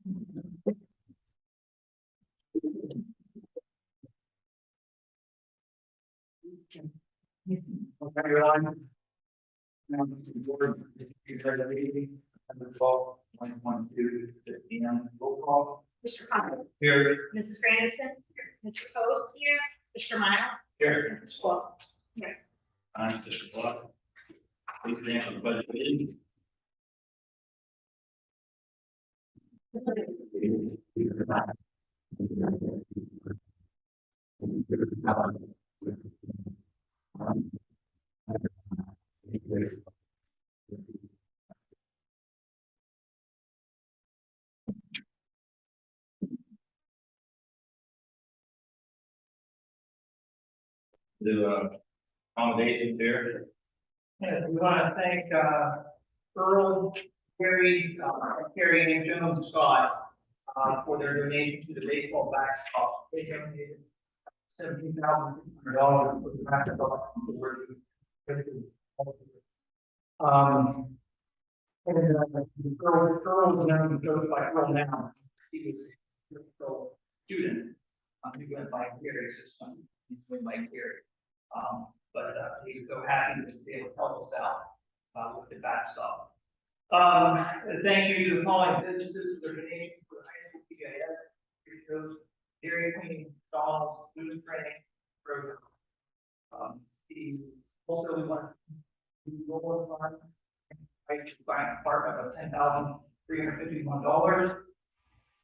Okay, everyone. Now, the board is meeting at the 12/1/2 roll call. Mr. Conrad. Here. Mrs. Grandison. Mr. Post here. Mr. Miles. Here. Mr. Paul. Here. I'm Mr. Clark. Please stand for the pledge of allegiance. Do accommodations here. Yeah, we want to thank Earl, Gary, and Joan Scott for their donation to the baseball backstop. They donated $17,600 for the backstop. And Earl was known to by Earl now. He was a student. He went by Gary's system. He's went by Gary. But he's so happy to be able to help us out with the backstop. Thank you to the following businesses for their donation for the high school PBIS, shows Dairy Queen, McDonald's, food training program. Also we want to roll fund by department of $10,351.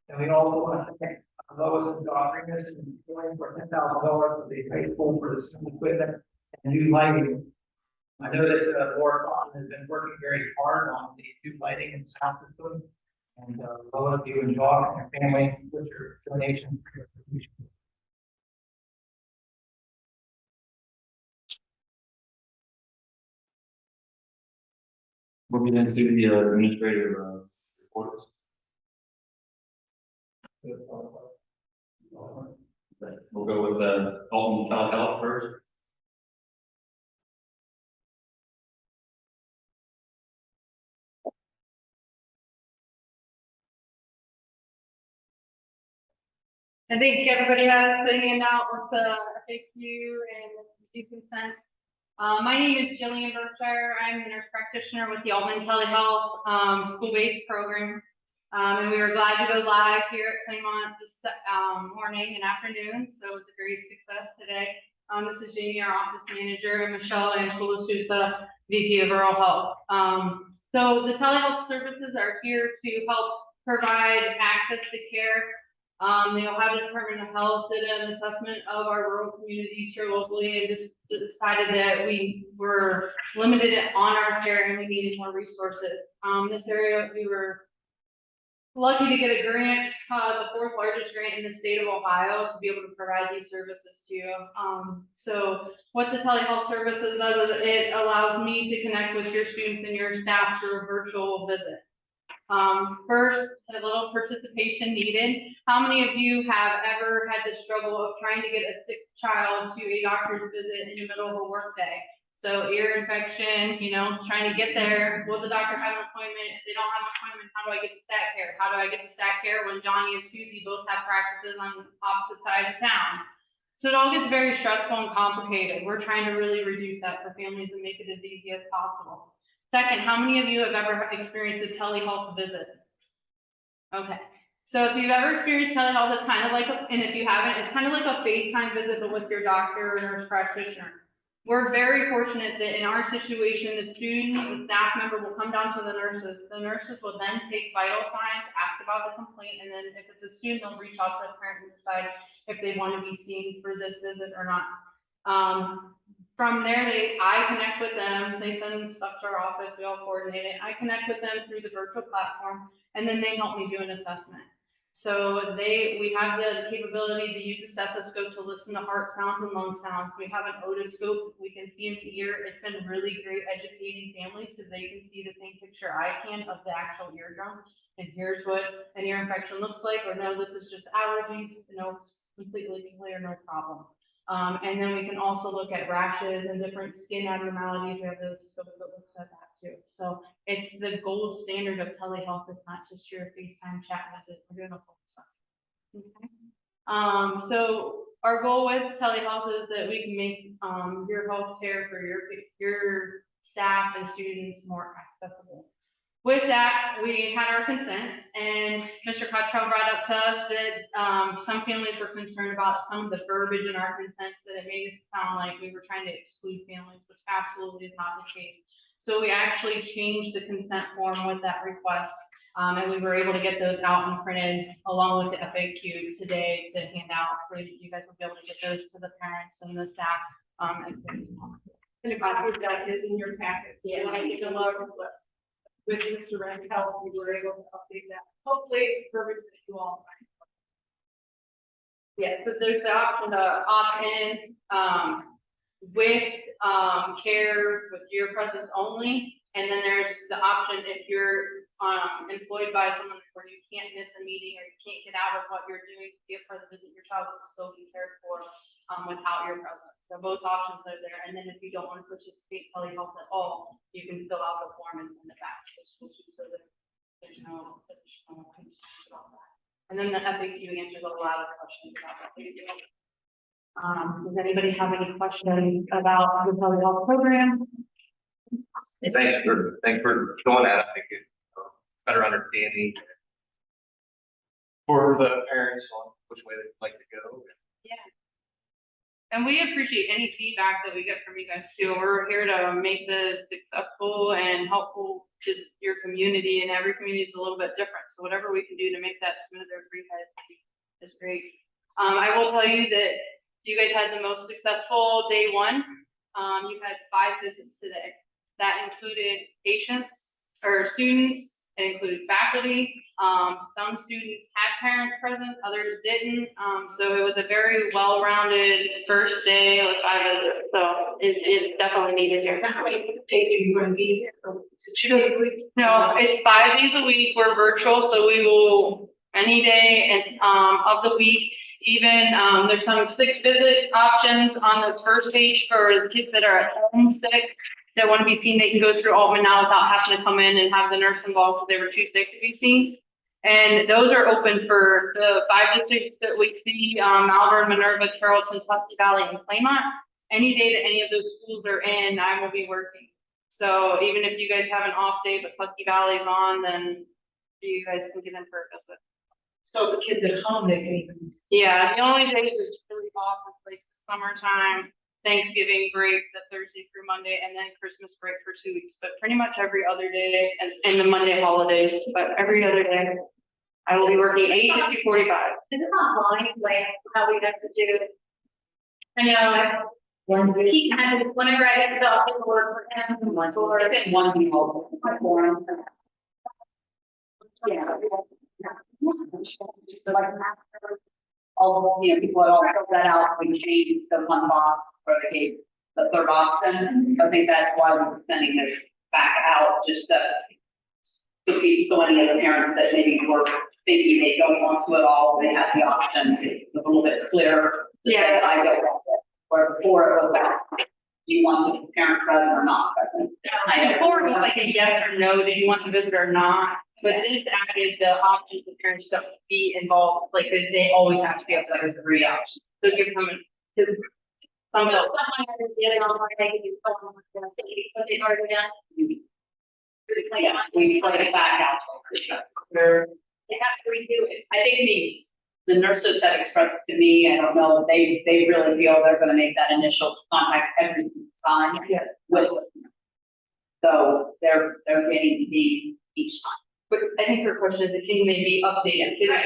And we also want to thank Lois and Don Remus and for $10,000 for the high school for the school equipment and new lighting. I know that Laura Cotton has been working very hard on the new lighting and sound system. And Lois, you and John and your family with your donation. Moving into the administrative reports. We'll go with Alton Telehealth first. I think everybody has the handout with the FAQ and the consent. My name is Jillian Berkshire. I'm the nurse practitioner with the Altman Telehealth school-based program. And we were glad to go live here at Claymont this morning and afternoon. So it's a great success today. This is Jamie, our office manager, and Michelle Angelos, who's the VP of Rural Health. So the telehealth services are here to help provide access to care. The Ohio Department of Health did an assessment of our rural communities here locally and just decided that we were limited on our care and we needed more resources. This area, we were lucky to get a grant, the fourth largest grant in the state of Ohio, to be able to provide these services to you. So what the telehealth services does is it allows me to connect with your students and your staff through a virtual visit. First, a little participation needed. How many of you have ever had the struggle of trying to get a sick child to a doctor's visit in the middle of a workday? So ear infection, trying to get there. Will the doctor have an appointment? If they don't have an appointment, how do I get to STAT care? How do I get to STAT care when Johnny and Susie both have practices on opposite sides of town? So it all gets very stressful and complicated. We're trying to really reduce that for families and make it as easy as possible. Second, how many of you have ever experienced a telehealth visit? Okay. So if you've ever experienced telehealth, it's kind of like, and if you haven't, it's kind of like a FaceTime visit, but with your doctor or nurse practitioner. We're very fortunate that in our situation, the student, the staff member will come down to the nurses. The nurses will then take vital signs, ask about the complaint, and then if it's a student, they'll reach out to the parent and decide if they want to be seen for this visit or not. From there, I connect with them. They send stuff to our office. We all coordinate it. I connect with them through the virtual platform, and then they help me do an assessment. So we have the capability to use a stethoscope to listen to heart sounds and lung sounds. We have an otoscope we can see in the ear. It's been really great educating families because they can see the same picture I can of the actual eardrum. And here's what an ear infection looks like, or no, this is just allergies. No, it's completely clear, no problem. And then we can also look at rashes and different skin abnormalities. We have this scope that looks at that too. So it's the gold standard of telehealth. It's not just your FaceTime chat visit. We're doing a full assessment. Okay. So our goal with telehealth is that we can make your healthcare for your staff and students more accessible. With that, we had our consents, and Mr. Cottrell brought up to us that some families were concerned about some of the verbiage in our consents, that it made it sound like we were trying to exclude families, which absolutely is not the case. So we actually changed the consent form with that request, and we were able to get those out and printed along with the FAQ today to hand out, so that you guys will be able to get those to the parents and the staff as soon as possible. And a copy of that is in your packet. So Yeah. when I take a look with Mr. Ren's help, we were able to update that. Hopefully, verbiage that you all find. Yes, so there's the option to opt in, with, care with your presence only. And then there's the option if you're, employed by someone where you can't miss a meeting or you can't get out of what you're doing to be a present visit, your child will still be cared for, without your presence. So both options are there. And then if you don't want to participate telehealth at all, you can fill out the form and send it back to the school so that there's no additional concerns about that. And then the FAQ answers a lot of questions about that. Does anybody have any questions about the telehealth program? Thanks for doing that. I think it's better understanding for the parents on which way they'd like to go. Yeah. And we appreciate any feedback that we get from you guys too. We're here to make this successful and helpful to your community, and every community is a little bit different. So whatever we can do to make that smoother for you guys is great. I will tell you that you guys had the most successful day one. You had 5 visits today. That included patients or students. It included faculty. Some students had parents present, others didn't. So it was a very well-rounded first day with 5 visits. So it definitely needed here. You going to be here? No, it's 5 days a week. We're virtual, so we will any day and of the week. Even there's some 6 visit options on this first page for the kids that are at home sick, that want to be seen. They can go through Altman now without having to come in and have the nurse involved because they were too sick to be seen. And those are open for the 5 districts that we see, Malvern, Minerva, Carrollton, Tusky Valley, and Claymont. Any day that any of those schools are in, I will be working. So even if you guys have an off day, but Tusky Valley is on, then you guys can get in for a visit. So the kids at home, they can even. Yeah, the only days it's really off is like summertime, Thanksgiving break, the Thursday through Monday, and then Christmas break for 2 weeks, but pretty much every other day, and the Monday holidays, but every other day. I will be working 8 to 2:45. Is it online, like how we have to do? I know, he kind of, whenever I get to go, it will work for him. Or It's in one people, forms. Yeah. All, people had all filled that out, we changed the one box for the gate, the third option. So I think that's why we're sending this back out, just to be, so any of the parents that maybe were thinking they don't want to at all, they have the option, it's a little bit clearer. Yeah. I go, where before it was like, do you want the parent present or not present? Before it was like a yes or no, did you want the visit or not? But this added the option for parents to be involved, like they always have to be It's like outside. a 3 options. So give them some of someone has to get it on, they can do something with them, but they've already done. Yeah, we put it back out. They have to redo it. I think the nurses had expressed to me, I don't know, they really feel they're gonna make that initial contact every time with them. So they're getting these each time. But I think her question is, can they be updated? Yeah.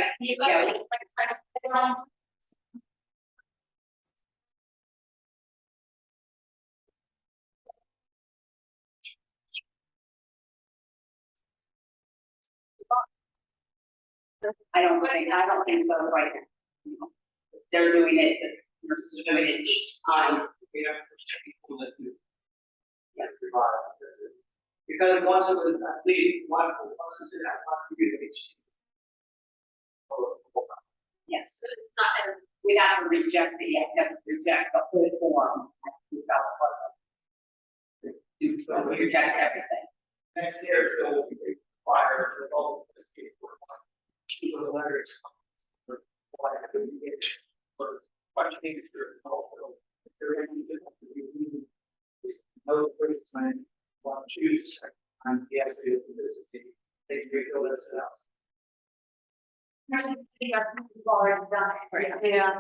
I don't think so right now. They're doing it, the nurses are doing it each time. We have people that do. Yes. Because once it was complete, once it's in that communication. Yes. So it's not, we have to reject the, I have to reject the whole form. To reject everything. Next year, it will be required for all of the people. So the letters. Required to be issued for questioning if you're also, if you're any different, you no first time, want to choose, and yes, this is the, they refill this out. Already done it, right? Yeah.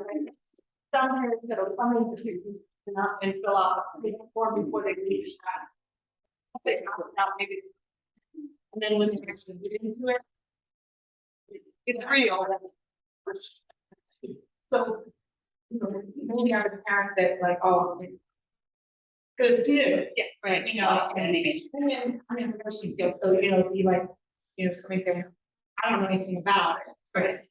Some parents that are coming to you and fill out the form before they reach that. They have now maybe. And then when they actually get into it. It's real. So, you know, maybe I'm a parent that like, oh. Good to do, yeah, right, you know, and then, I mean, the person feels, so, you know, be like, you know, something there, I don't know anything about it, right?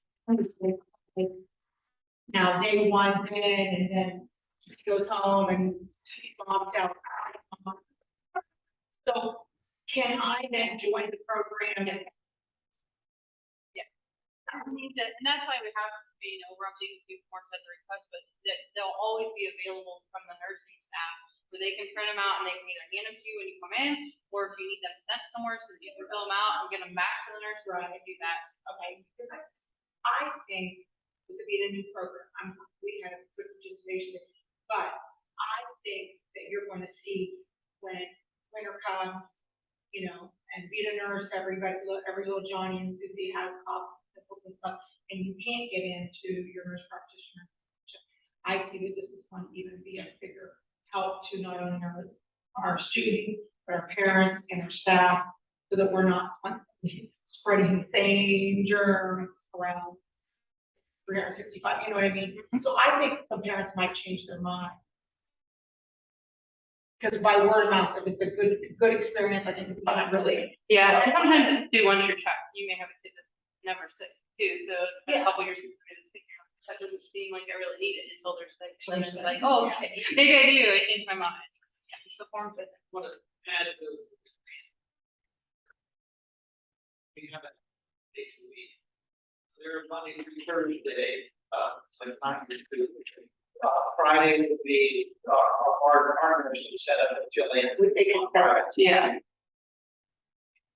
Now, day one's in, and then she goes home and she's bombed out. So can I then join the program? And that's why we have, you know, we're updating the forms at the request, but they'll always be available from the nursing staff. Where they can print them out and they can either hand them to you when you come in, or if you need them sent somewhere so that you can fill them out and get them back to the nurse, we're gonna do that. Okay, because I think it could be a new program, we had a good participation, but I think that you're going to see when winter comes, you know, and be the nurse, every little Johnny and Susie has coughs, pimples and stuff, and you can't get into your nurse practitioner. I think that this is going to even be a bigger help to not only our students, but our parents and our staff, so that we're not constantly spreading the same germ around 365, you know what I mean? So I think some parents might change their mind. Because by word of mouth, if it's a good experience, I think it's not really. Yeah, and sometimes it's too once you're checked, you may have a kid that's never sick too, so a Yeah. couple years since they're sick, that doesn't seem like I really need it until they're sick, and then it's like, oh, okay, maybe I do, I changed my mind. Yeah, it's the form fit. What is added to the we have a days a week. There are Monday through Thursday, like 9 to 2. Friday would be, our nurse set up at Jillian. We think it's better. Yeah.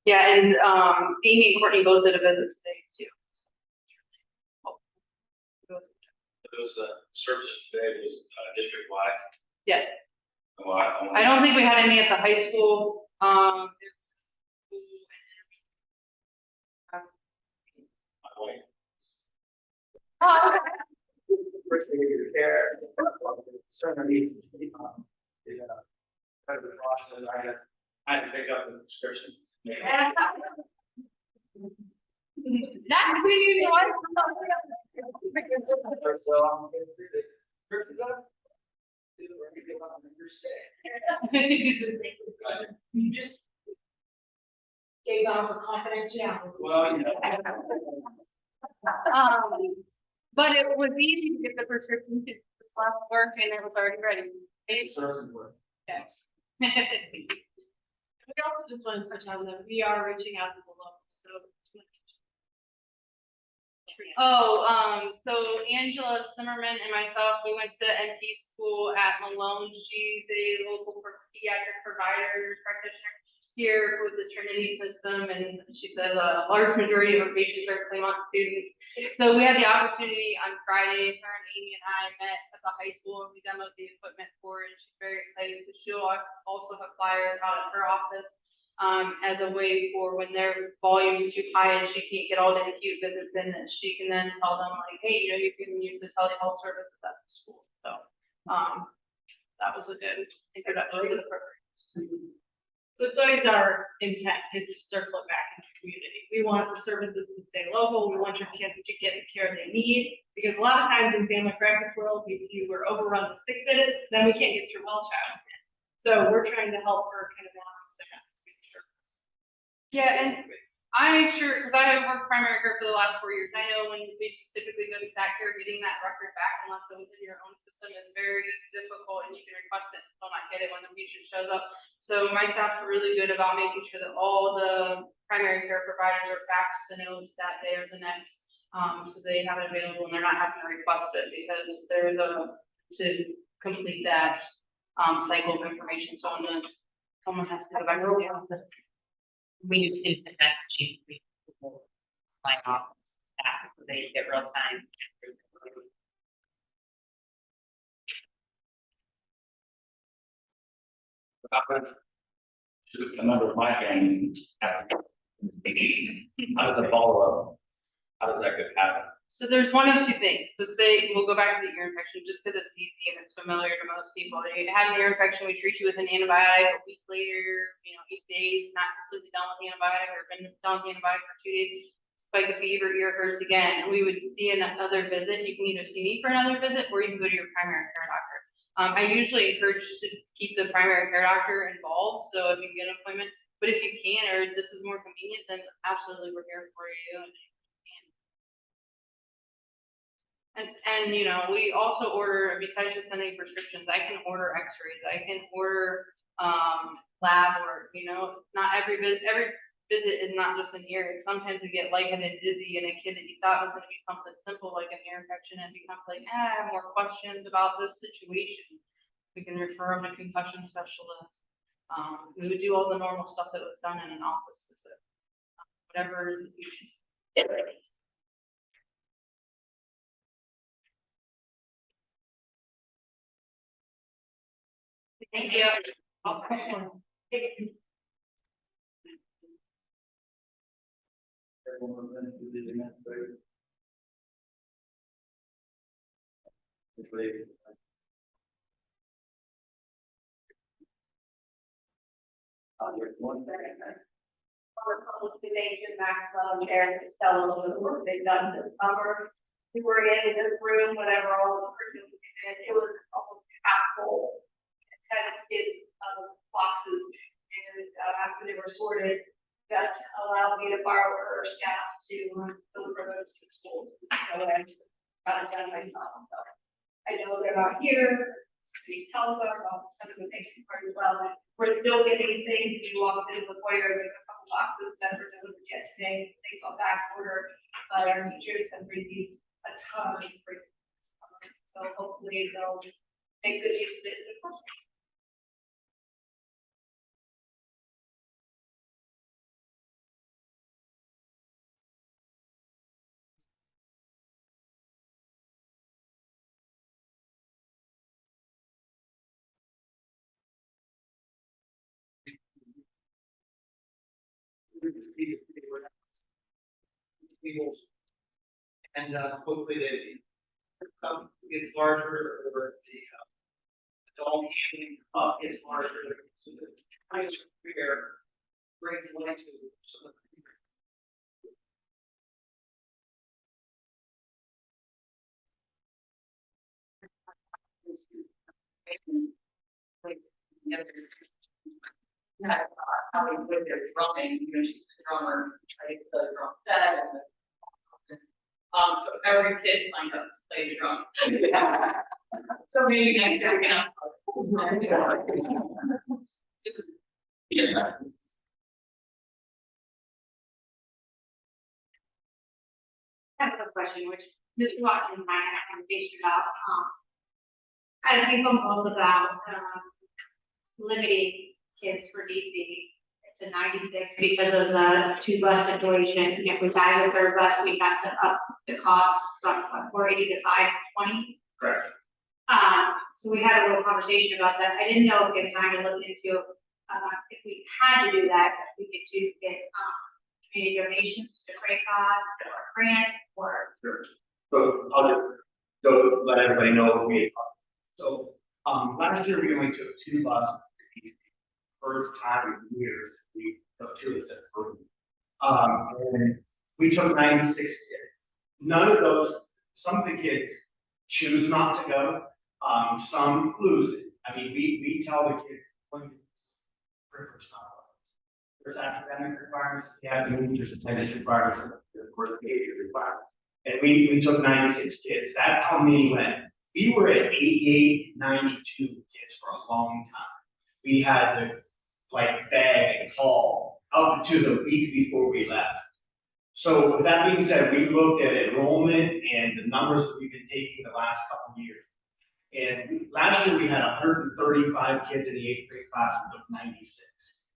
Yeah, and, Amy and Courtney both did a visit today too. Those, services today was, district wide. Yes, Oh, I don't think we had any at the high school, First thing you care, certainly, the process, I had to pick up the prescription. That's between you and your wife. So I'm going to do the prescription up. You're sick. You just gave out the confidentiality. Well, you know. But it was easy to get the prescription to the last work and it was already ready. Certain work. Yes. We also just want to touch on that we are reaching out to the local, so. So Angela Zimmerman and myself, we went to NP school at Malone. She's a local pediatric provider practitioner here with the Trinity system, and she says a large majority of her patients are Claymont students. So we had the opportunity on Friday, her and Amy and I met at the high school and we demoed the equipment for her, and she's very excited because she'll also have flyers out at her office as a way for when their volume is too high and she can't get all the acute visits in, that she can then tell them like, hey, you know, you can use the telehealth services at the school. So that was a good introduction to the program. So it's always our intent is to circle it back into the community. We want the services to stay local. We want your kids to get the care they need. Because a lot of times in family practice world, we see we're overrun with sick visits, then we can't get through well child's. So we're trying to help her kind of balance that. Make sure. Yeah, and I make sure, because I have worked primary care for the last 4 years, I know when patients typically go to SAC care, getting that record back unless it was in your own system is very difficult, and you can request it and still not get it when the patient shows up. So my staff's really good about making sure that all the primary care providers are faxed the notes that day or the next. So they have it available and they're not having to request it because there's to complete that, cycle of information, someone has to go back to the office. We just did the messaging, my office staff, so they get real time. Should come under my gang. How does the follow up? How does that get happen? So there's one of two things. So say, we'll go back to the ear infection just because it's easy and it's familiar to most people. You have an ear infection, we treat you with an antibiotic. A week later, 8 days, not completely done with the antibiotic or been done with the antibiotic for 2 days. Spike of fever, ear hurts again. And we would see another visit. You can either see me for another visit or you can go to your primary care doctor. I usually encourage to keep the primary care doctor involved. So if you get an appointment, but if you can, or this is more convenient, then absolutely we're here for you. And we also order, besides just sending prescriptions, I can order x-rays, I can order, lab work, not every visit is not just an ear. Sometimes we get lightheaded, dizzy, and a kid that you thought was gonna be something simple like an ear infection, and it becomes like, I have more questions about this situation. We can refer them to concussion specialists. We would do all the normal stuff that was done in an office visit. Whatever you choose. Thank you. Everyone then to the administrator. Here's one thing. Our public donation, Maxwell and Sharon Costello, the work they've done this summer. We were in this room, whenever all the curriculum came in, it was almost half full. 10 skids of boxes, and after they were sorted, that allowed me to borrow her staff to deliver those to schools. So I got it done myself. So I know they're not here. We tell them, I'll send them a thank you card as well. We're still getting things. You walk into the foyer, there's a couple boxes that were delivered yet today. Things on back order, but our teachers have received a ton of free. So hopefully they'll make good use of it. And hopefully they become is larger or the adult handling is larger. So the price fair brings light to some of the. Yeah, how we with their drumming, she's the drummer, right, the drum set and so every kid lined up to play the drums. So maybe next year we can have. Yeah. I have a question, which Mr. Watkins and I had a conversation about, I think almost about, limiting kids for DC to 96 because of the 2 bus situation. If we buy the 3rd bus, we have to up the cost from 480 to 520. Correct. So we had a little conversation about that. I didn't know if we had time to look into, if we had to do that, if we could get, community donations to Craycon or grants or. Sure. So I'll just go let everybody know what we talked. So last year we only took 2 buses. First time in years we took 2 instead of 3. And we took 96 kids. None of those, some of the kids choose not to go. Some lose it. I mean, we tell the kids when privilege not. There's academic requirements, they have to meet, there's attendance requirements, there's of course behavior requirements. And we took 96 kids. That's how many went. We were at 88, 92 kids for a long time. We had to beg and call up to the week before we left. So with that being said, we looked at enrollment and the numbers that we've been taking the last couple of years. And last year we had 135 kids in the eighth grade class, we took 96.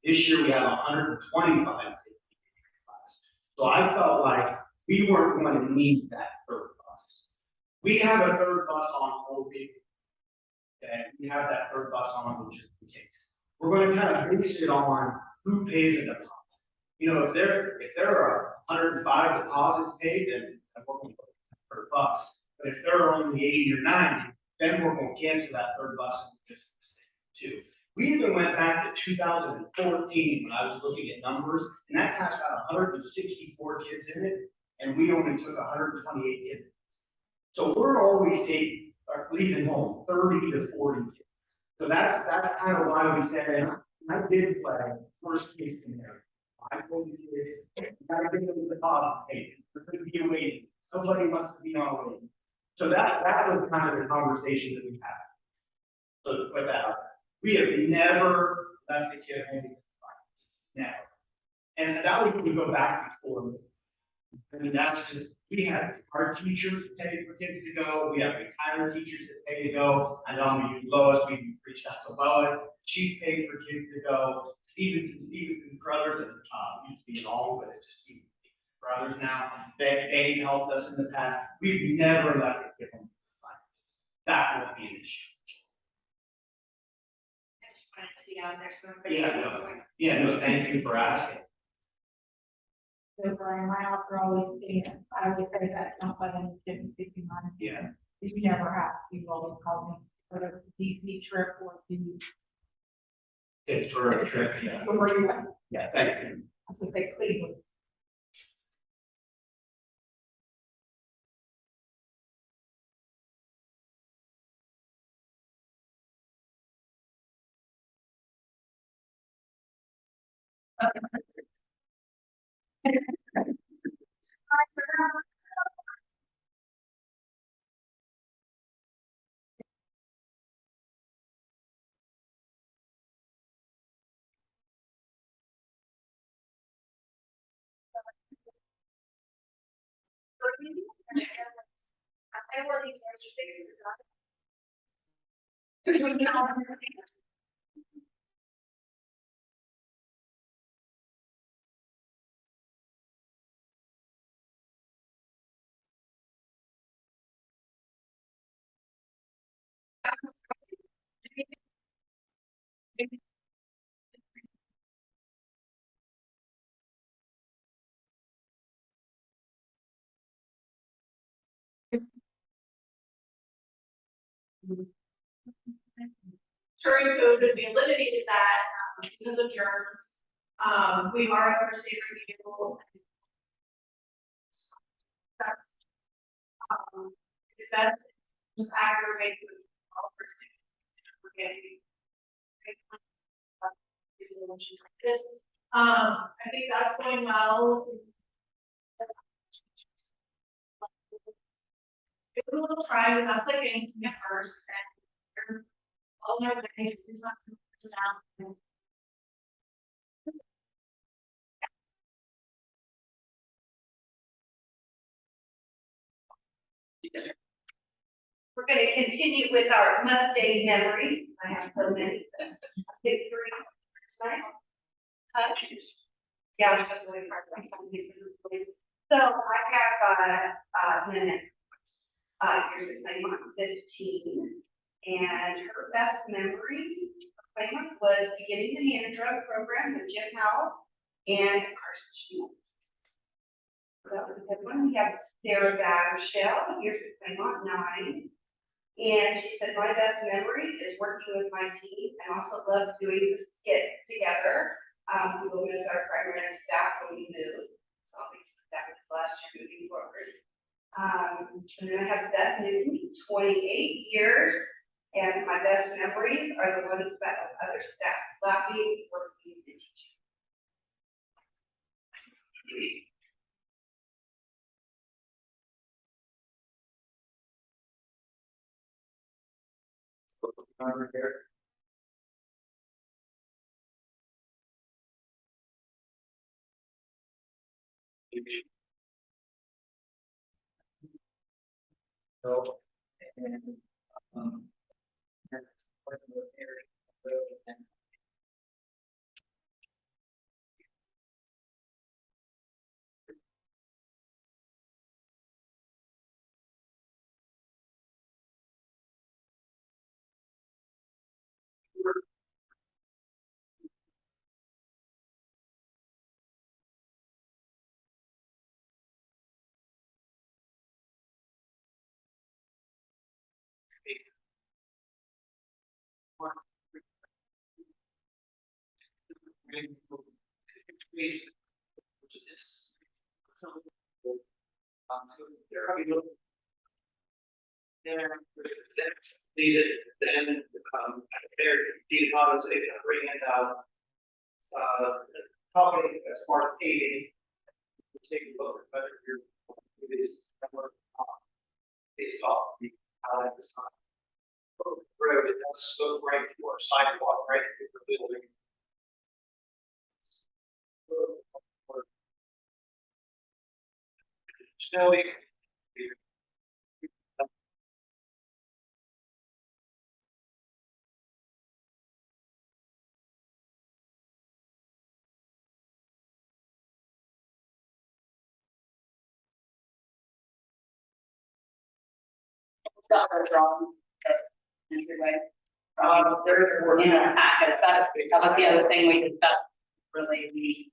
This year we have 125 kids in the eighth grade class. So I felt like we weren't going to need that third bus. We have a third bus on hold, and we have that third bus on hold just in case. We're going to kind of base it on who pays a deposit. You know, if there are 105 deposits paid, then we're going to put the third bus. But if there are only 80 or 90, then we're going to cancel that third bus and just stick to. We even went back to 2014 when I was looking at numbers, and that class had 164 kids in it, and we only took 128 kids. So we're always leaving home 30 to 40 kids. So that's kind of why we said, and I did play worst case scenario. I told the kids, you gotta get them the deposit paid. There's gonna be a waiting. Somebody wants to be on waiting. So that was kind of the conversation that we had. So to put that out, we have never left a kid home. Never. And that was, we go back before. I mean, that's just, we have our teachers pay for kids to go. We have retired teachers that pay to go. I know I'm gonna use Lois. We reached out to Lois. She's paid for kids to go. Stevenson Brothers, and used to be an all, but it's just Stevenson Brothers now. They helped us in the past. We've never left a kid home. That won't be an issue. I just wanted to be out there, so everybody. No, thank you for asking. So Brian, my offer always stays, I always say that, don't let any kid be 50 months. Yeah. You never have, you always call me for the DC trip or the. It's for a trip, yeah. Where you at? Yeah, thank you. I have to say Cleveland. I want these answers figured out. During COVID, we eliminated that because of germs. We are in our state review. That's it's best to aggravate with all for students. We're getting this. I think that's going well. It's a little trying, but that's like anything at first, and all their things is not down. We're gonna continue with our must-day memories. I have so many. Pick three. Tonight. Yeah, I'm just really hard. So I have, here's a Claymont 15. And her best memory of Claymont was beginning the hand drug program with Jim Howell and Carson Schmidt. So that was a good one. We have Sarah Battershell, here's a Claymont 9. And she said, my best memory is working with my team and also love doing the skit together. We will miss our primary staff when we move. So I'll be that was last year moving forward. And then I have Beth Newton, 28 years. And my best memories are the ones spent with other staff, laughing, working, and teaching. Number here. So, and, that's part of the area. And which is interesting. So there are people there, that's needed, then, there, the autos, they can bring it out. Probably as far as paving, take a look at whether it is, based off the, design. Road, it does slope right to our sidewalk, right to the building. Snowy. Stuff are drawn. Entryway. There were, In our packets, that was the other thing we discussed, really the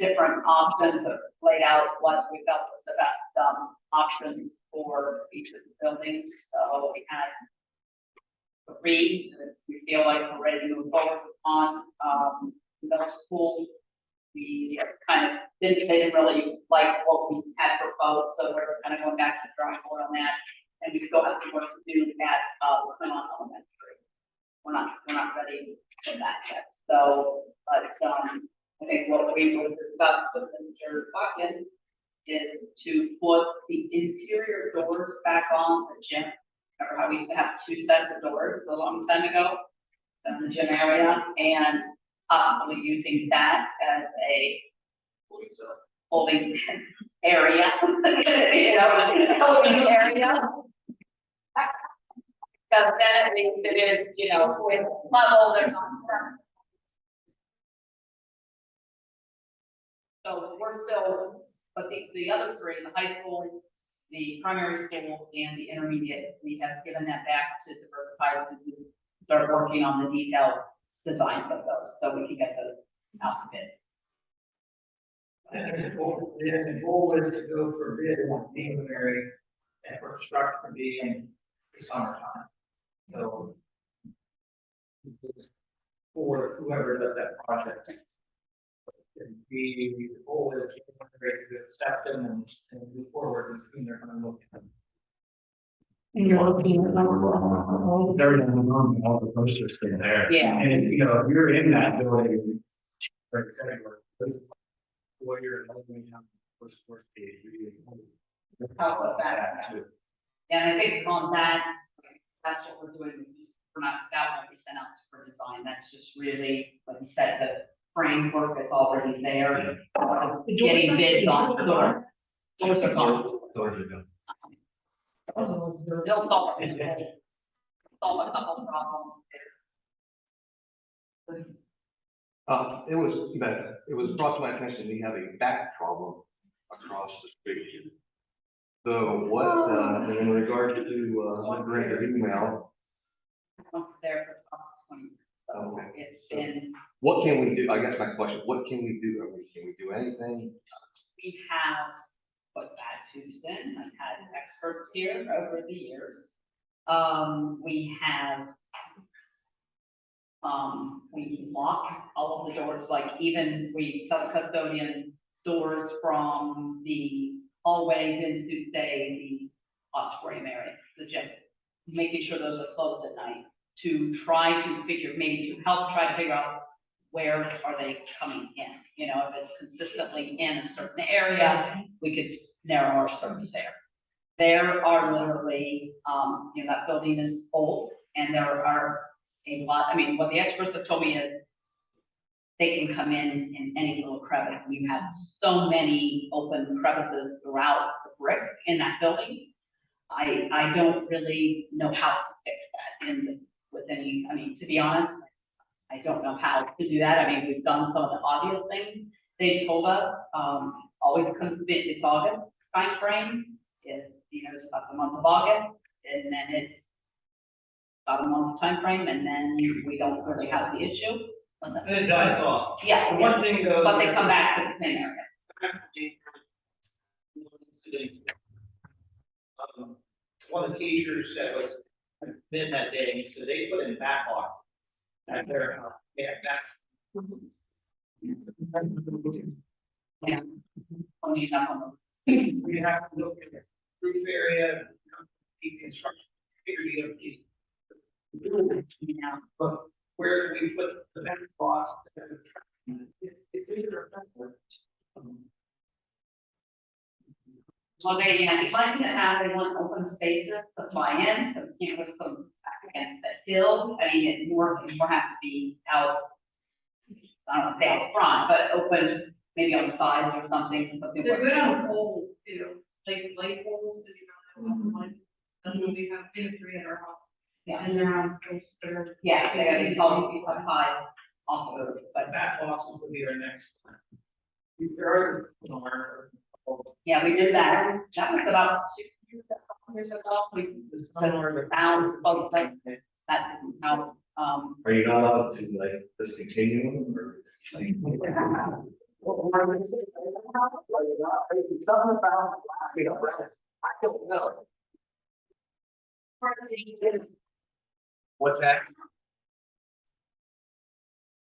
different options that laid out what we felt was the best, options for each of the buildings, so we kind of agreed that we feel like we're ready to move forward on, middle school. We kind of didn't really like what we had proposed, so we're kind of going back to the drawing board on that, and we still have to work to do at, Claymont Elementary. We're not ready for that yet. So, but, I think what we will discuss with Mr. Buckin is to put the interior doors back on the gym. Remember how we used to have 2 sets of doors a long time ago in the gym area, and possibly using that as a holding area, you know, holding area. Because then at least it is, you know, with level, they're not. So we're still, but the other 3, the high school, the primary school, and the intermediate, we have given that back to Diversified to start working on the detailed designs of those, so we can get those out to bid. and the goal is to go for bid in January, and for construction to be in the summertime. So, for whoever does that project. The goal is to accept them and move forward between their own look. You're looking at They're all the posters still there. Yeah. And, you know, if you're in that building, like, well, you're only on the first floor stage. How about that? Too. And I think on that, that's what we're doing. We're not, that won't be sent out for design. That's just really, like you said, the framework is already there. Getting bids on the door. Doors are gone. Doors are gone. They'll solve it. Solve a couple problems there. It was brought to my attention, we have a back problem across the street. So what, in regard to, Greg's email, There for 20, so Okay. it's been, what can we do? I guess my question, what can we do? Can we do anything? we have put that tubes in. I've had experts here over the years. We have, we lock all of the doors, like even we tell the custodian doors from the hallways into, say, the auditorium area, the gym, making sure those are closed at night to try to figure, maybe to help try to figure out where are they coming in? You know, if it's consistently in a certain area, we could narrow our search there. There are literally, you know, that building is old and there are a lot, I mean, what the experts have told me is they can come in any little crevice. We have so many open crevices throughout the brick in that building I don't really know how to fix that with any, I mean, to be honest, I don't know how to do that. I mean, we've done some of the obvious things. They told us, always comes it's August timeframe. It's about the month of August, and then it's about a month's timeframe, and then we don't really have the issue. And it dies off. Yeah, The one thing though. but they come back to the same area. One of the teachers that was been that day, he said they put in backlogs at their, that's. Yeah. Only enough on We have to look at the roof area, the construction, figure the Yeah. but where we put the backlogs. It's either Well, we'd like to have, they want open spaces to fly in, so we can't really put them back against the hill. I mean, it more have to be out, I don't want to say out front, but open, maybe on the sides or something. They're good on poles too, like light poles, if you know, like, that's what we have, we have 3 at our house. Yeah. And they're on posts, Yeah, they gotta be probably up high also, but backlogs would be our next. There is yeah, we did that. That was about 2 years ago. We found both of them. That didn't help. Are you not allowed to like discontinue them or? Something about last week, I don't know. What's that?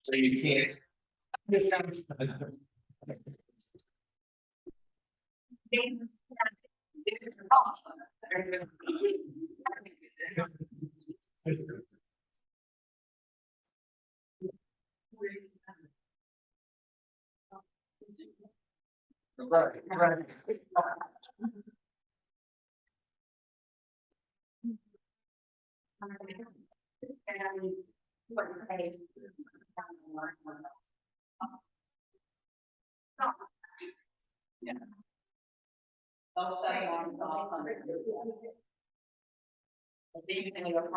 So you can't. Right, right. They'll stay on thoughts on it. They usually are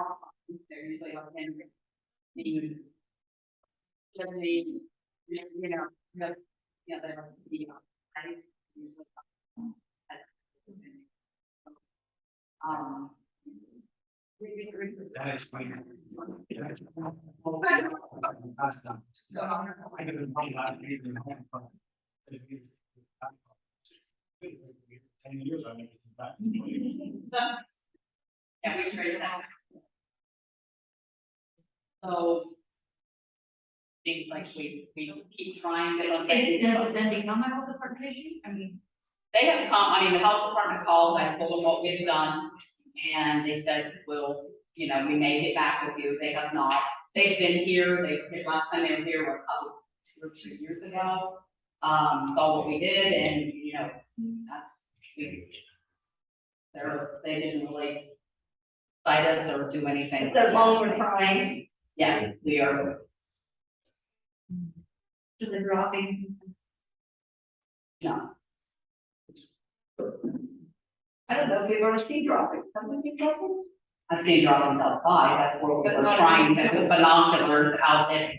they're usually on Henry. Generally, they're I usually. That is fine. Ten years, I mean. Yeah, we trade that. So. Things like we keep trying to. Then become a health department issue? I mean. They have come, I mean, the health department called, I told them what we've done, and they said, we'll, we may get back with you. They have not. They've been here, last time they were here was probably 2 or 3 years ago. Saw what we did, and, they didn't really cite us or do anything. As long as we're trying. Yeah, we are. To the dropping. No. I don't know if you've ever seen dropping. Have you seen dropping? I've seen droppings outside, that's where we were trying to, binoculars out at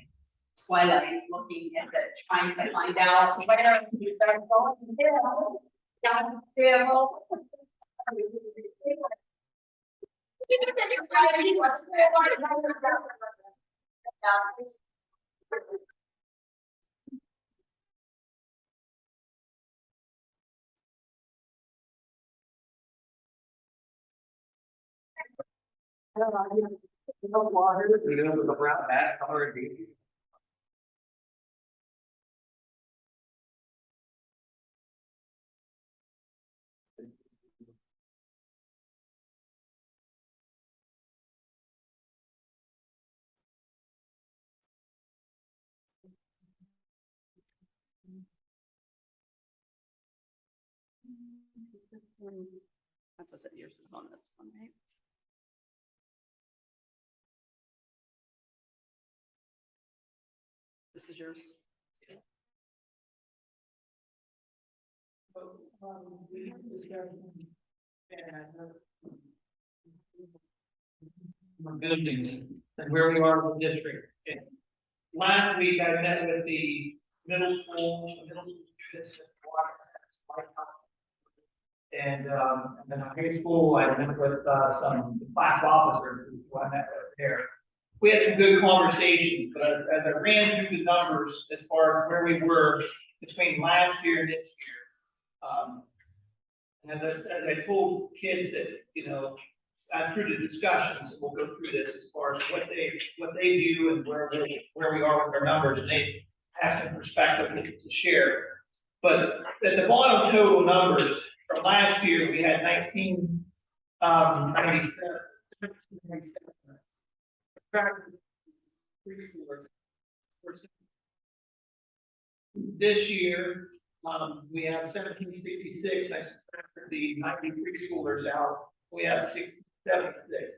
twilight, looking at the, trying to find out where we start going. Yeah, well. Water, with the brown hat color. That's what yours is on this one, right? This is yours. buildings and where we are with the district. And last week I met with the middle school students at White House. And then high school, I met with some class officers who I met with there. We had some good conversations, but as I ran through the numbers as far as where we were between last year and this year, and as I told kids that, you know, through the discussions, and we'll go through this as far as what they view and where we are with our numbers, and they have some perspective to share. But at the bottom total numbers from last year, we had 1997. This year, we have 1766, and I subtracted the 90 preschoolers out, we have 676.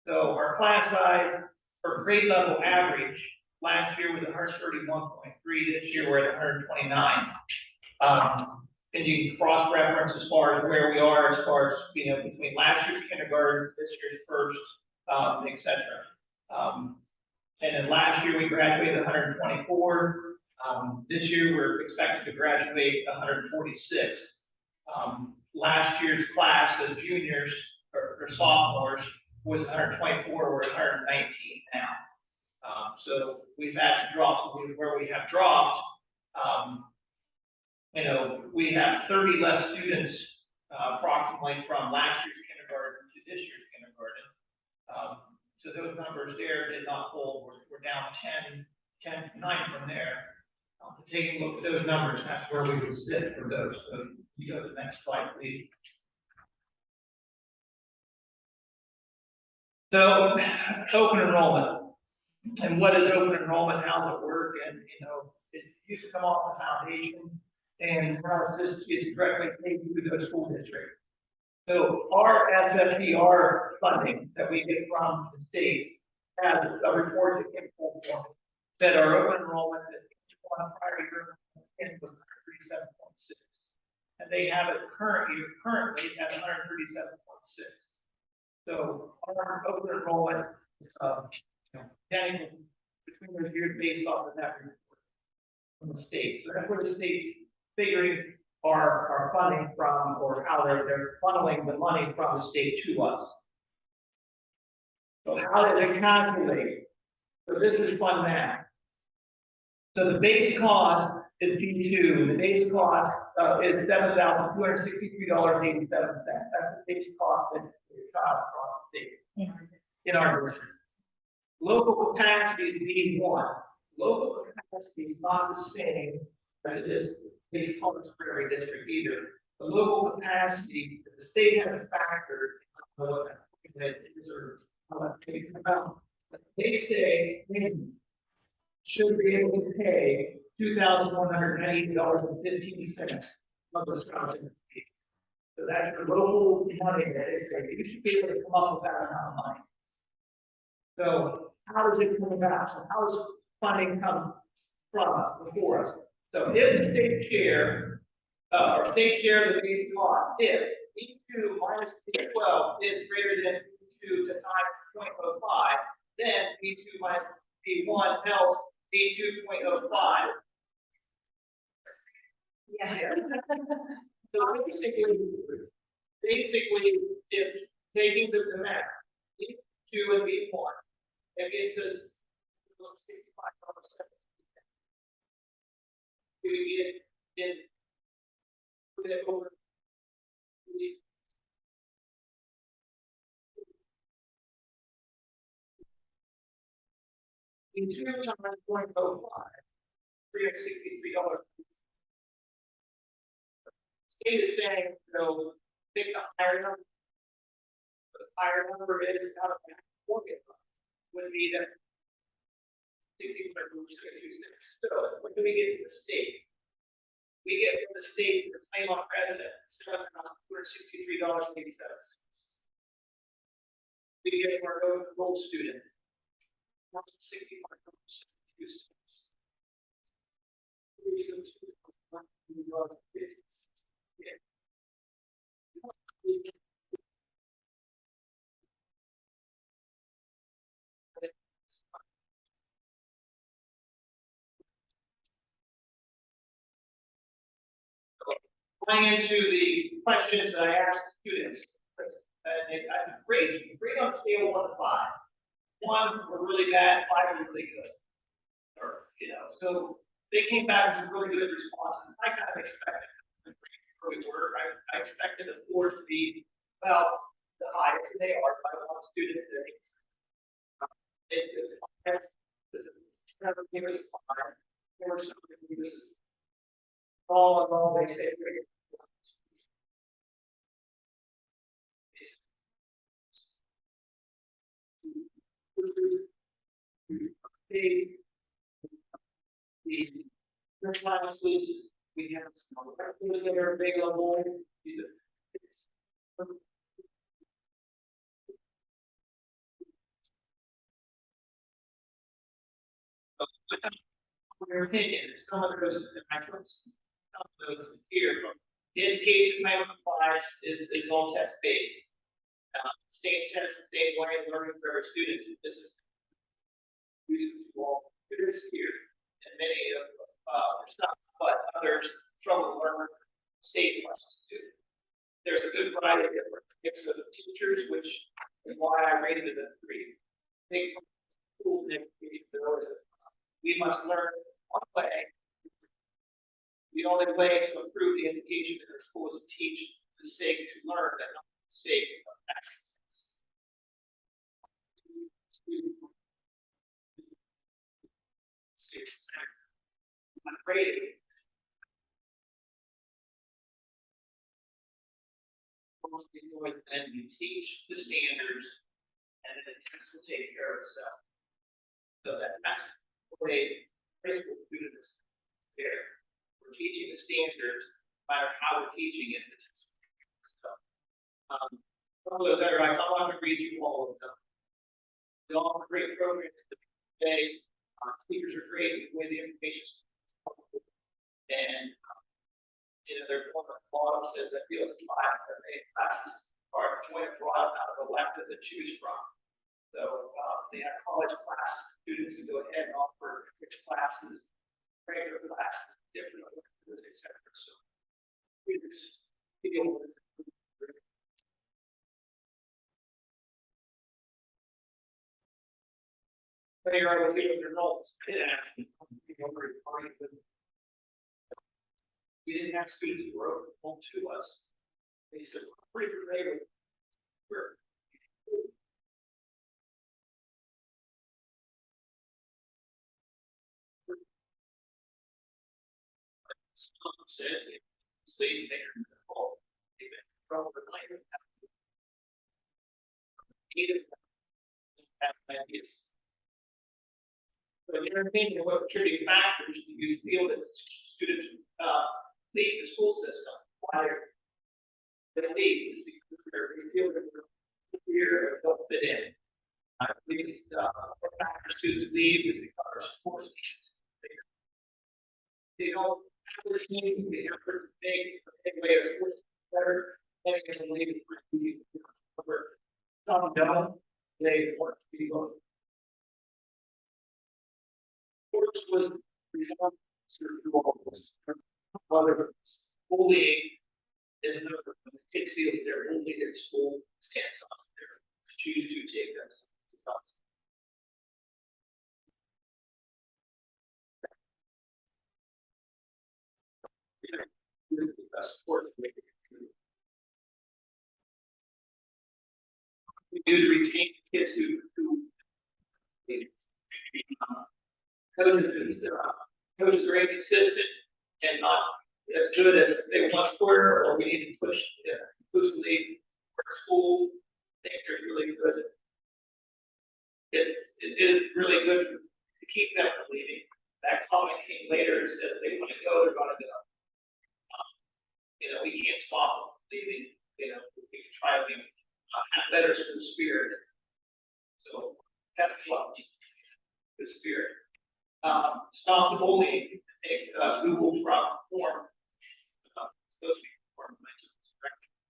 So our class size or grade level average last year was 131.3, this year we're at 129. And you can cross-reference as far as where we are, as far as, you know, between last year's kindergarten, this year's first, et cetera. And then last year we graduated 124. This year we're expected to graduate 146. Last year's class of juniors or sophomores was 124, we're 119 now. So we've had to drop where we have dropped. You know, we have 30 less students approximately from last year's kindergarten to this year's kindergarten. So those numbers there did not hold. We're down 9 from there. Taking a look at those numbers, that's where we would sit for those. So you go to the next slide, please. So open enrollment. And what is open enrollment? How does it work? And, you know, it used to come off the foundation, and now it's directly paid through the school district. So our SFDR funding that we get from the state has a report that came forward that our open enrollment that on prior year was 137.6. And they have it currently at 137.6. So our open enrollment is identical between those years based off of that report from the state. So that's where the state's figuring our funding from, or how they're funneling the money from the state to us. So how does it calculate? So this is fun math. So the base cost is B2. The base cost is $7,263.87. That's the base cost of the child across the state in our district. Local capacity is B1. Local capacity is not the same as it is base cost for every district either. The local capacity that the state has factored they say should be able to pay $2,190.15 of the scholarship fee. So that's your local money that they say you should be able to come up with that amount of money. So how does it come about? So how does funding come from us, before us? So if the state share, or state share of the base cost, if B2 minus B12 is greater than B2 to times 0.05, then B2 minus B1 else B2.05. Yeah. So basically, if taking the math, B2 and B1, it gets us $65. We get in put it over in 2 times 0.05, $363. State is saying, so pick the higher number. The higher number is out of that formula would be that 60.226. So what do we get from the state? We get from the state for Claymont resident $7,263.87. We get from our own student $65.72. going into the questions that I asked students, and I said, grade on a scale of 1 to 5. 1 were really bad, 5 were really good. Or, so they came back with some really good responses. I kind of expected really were. I expected the scores to be, well, the highest they are by one student. Never give us a 5. Or something give us all in all, they say great. The classes, we have some rectors that are available. Your opinion, some of those metrics, some of those here from the education type of applies is all test based. Same test, same way learning for every student. This is used to all students here, and many of some, but others struggle to learn state lessons too. There's a good variety of different types of teachers, which is why I rated it a 3. Big school education, we must learn one way. The only way to improve the education in our school is to teach for the sake to learn and not for the sake of passing tests. I'm grading. And you teach the standards, and then the test will take care of itself. So that's the way high school students there. We're teaching the standards, no matter how we're teaching it. So, some of those that are, I'm not going to read you all of them. They all have great programs today. Speakers are great with the information. And there's one at the bottom says that feels 5 that they classes are joint brought out of elective to choose from. So they have college classes, students who go ahead and offer which classes, regular classes, different electives, etc. So students feel they are with their roles. We didn't have students who wrote home to us. They said, we're pretty creative. We're some said, see, they're involved. They've been from the claim. Either have ideas. But in your opinion, what contributing factors do you feel that students leave the school system? Why they leave is because they feel that they're here and don't fit in. I think what factors students leave is because our sports teams. They don't have the team, they have to make way of sports better, and they can leave it pretty easy. Some don't, they want to be both. Sports was resolved through all of this. Whether bullying is another one. The kids feel that they're bullied at school, stands up there, choose to take them. Support. We do to retain kids who coaches are inconsistent and not as good as they once were, or we need to push inclusively for school. I think they're really good. It is really good to keep them from leaving. That comment came later and said they want to go, they're going to go. We can't stop them from leaving. We can try to have better school spirit. So that's what good spirit. Stop the bullying. Take Google from form. Supposed to be form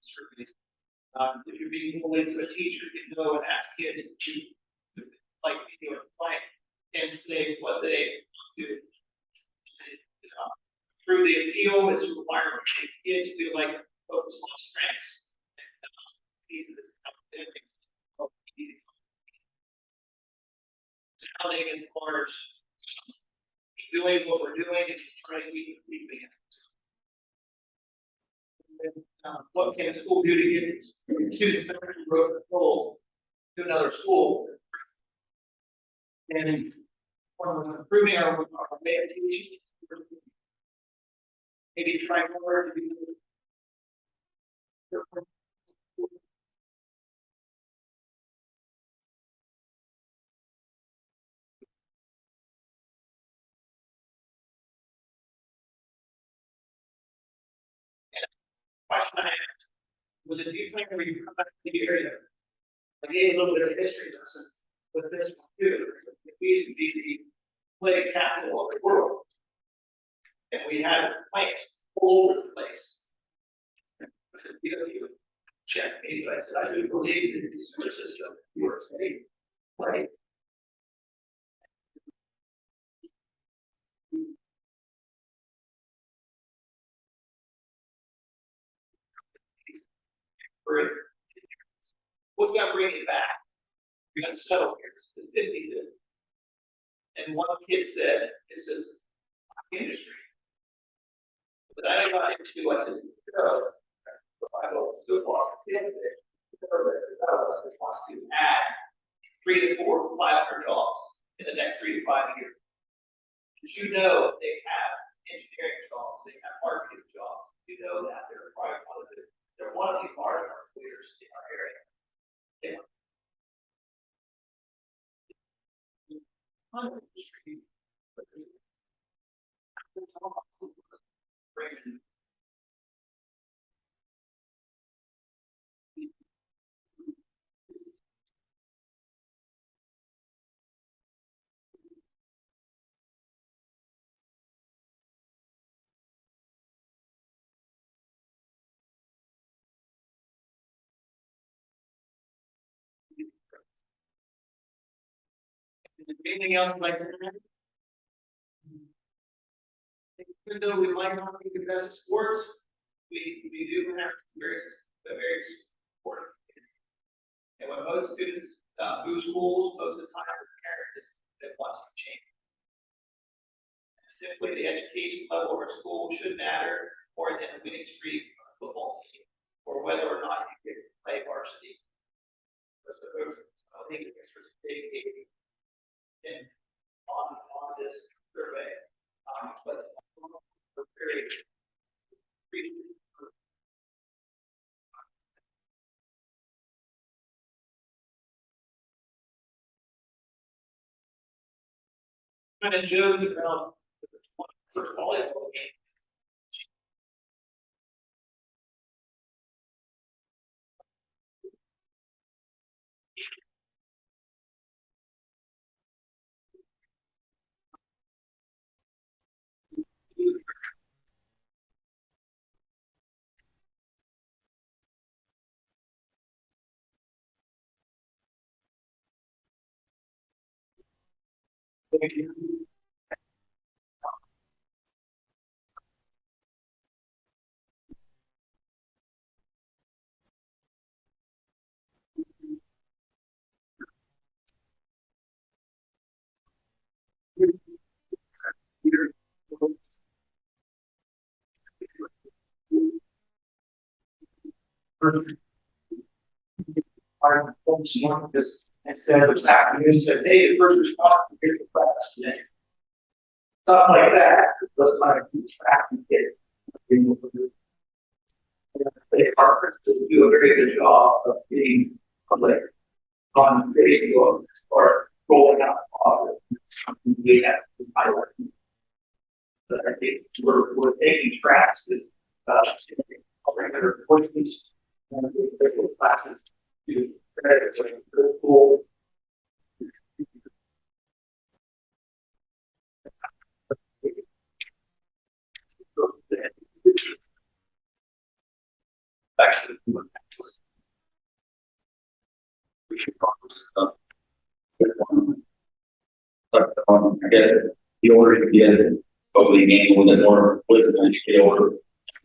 surveys. If you're being bullied to a teacher, you can go and ask kids to like video and play and say what they do. Through the appeal, it's a requirement to kids to like focus on strengths. These are the academics. Counting as far as doing what we're doing is trying to keep what can a school do to get students better from road goals to another school? And improving our meditation, maybe try more to be. Question I asked, was it you think where you come back to the area? I gave a little bit of history lesson with this one too. We used to be the play capital of the world. And we had plants all over the place. I said, you check me, but I said, I do believe in the sewer system works, right? What's got to bring it back? We got settled here, it's 50 did. And one kid said, it says, industry. But I got into, I said, no, I don't do wants to add 300 to 400 to 500 jobs in the next 3 to 5 years. Did you know they have engineering jobs, they have marketing jobs? You know that they're probably they're one of the larger leaders in our area. Yeah. Anything else like that? Even though we might not be the best at sports, we do have very supportive. And when most students move schools, most of the time the parent is that wants to change. Simply the education level of our school should matter more than a winning streak on a football team or whether or not you can play varsity. I think it's big and on this survey. But we're very kind of joked about the first volleyball game. Thank you. Our folks want this instead of happening, said, hey, the first responder, here's the class today. Stuff like that, those kind of tracking kids. They are to do a very good job of being public on Facebook or rolling out something we have to highlight. But I think we're taking tracks that regular courses and individual classes to credit the school. Actually, we should talk about stuff. I guess the older you get, hopefully you gain a little bit more wisdom as you get older.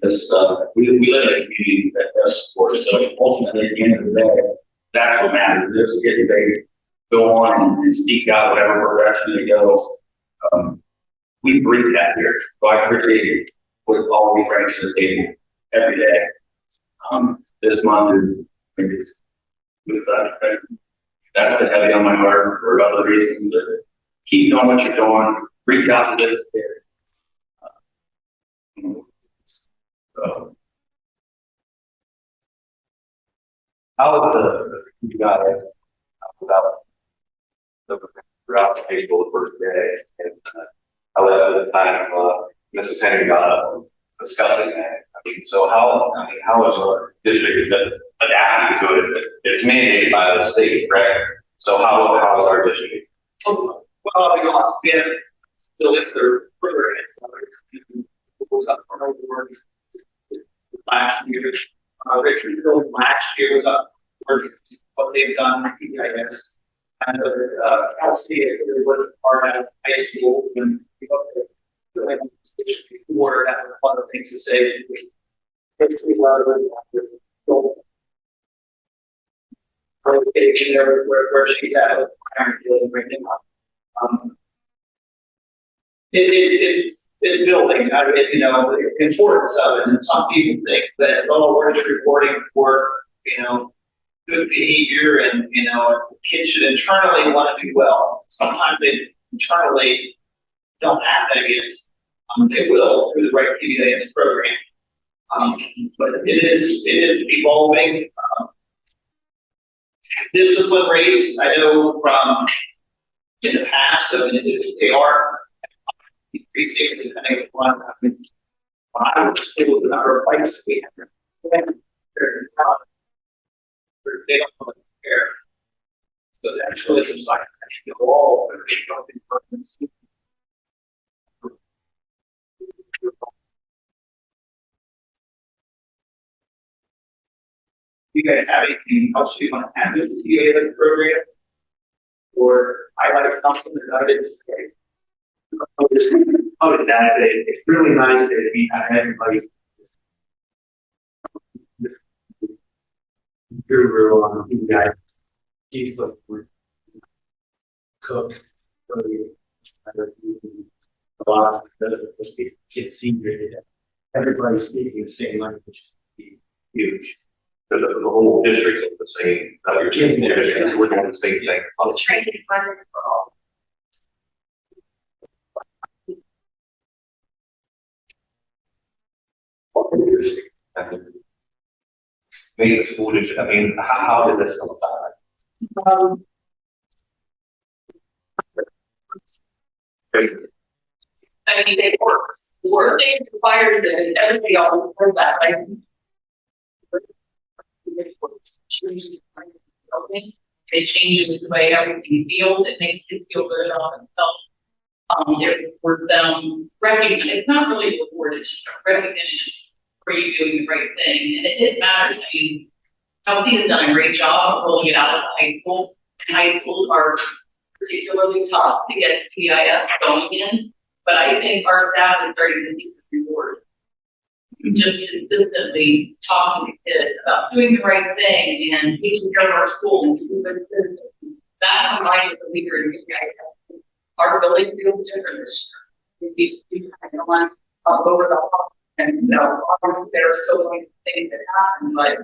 This, we live in a community that does support, so ultimately, at the end of the day, that's what matters. There's a kid, they go on and seek out whatever direction they go. We breathe that here, so I appreciate it with all we bring to the table every day. This month is, with that's been heavy on my heart for other reasons, but keep doing what you're doing, reach out to this kid. So, how is you guys about throughout the table the first day? And how at the time Mrs. Henry got up discussing that. I mean, so how is our district adapting to it? It's mandated by the state, right? So how is our district? Well, I'll be honest, we have buildings that are further ahead. Was up for over last year. Richard building last year was up for what they've done with PBIS. And Kelsey is really working hard at high school and we hope to before have a lot of things to say. Where she's at with primary building right now. It's building, I mean, you know, the importance of it, and some people think that, oh, we're just reporting for, you know, good behavior and, you know, kids should internally want to do well. Sometimes they internally don't have that yet. They will through the right PBIS program. But it is evolving. Discipline rates, I know from in the past, I mean, they are increasing depending on, I mean, when I was school, the number of fights we had, they don't really care. So that's really some sign that all you guys have anything else you want to add to the PBIS program? Or highlight something that I didn't say? Other than that, it's really nice that we have everybody. Guru on you guys. He's looking for cook. A lot of the kids senior. Everybody's speaking the same language. Huge. The whole district's the same. You're saying we're doing the same thing. The training funding for all. Maybe the school district, I mean, how did this come about? I mean, it works. The work they requires that everybody always does that, right? It changes the way everything feels. It makes kids feel good about themselves. It rewards them recognize. It's not really a reward, it's just a recognition for you doing the right thing. And it matters. I mean, Chelsea has done a great job of rolling it out at the high school. And high schools are particularly tough to get PBIS going in. But I think our staff is starting to see the reward. Just consistently talking to kids about doing the right thing and taking care of our school and being good citizens. That's combined with the leader in PBIS. Our building feels different this year. We kind of went over the top, and you know, obviously there are so many things that happen, but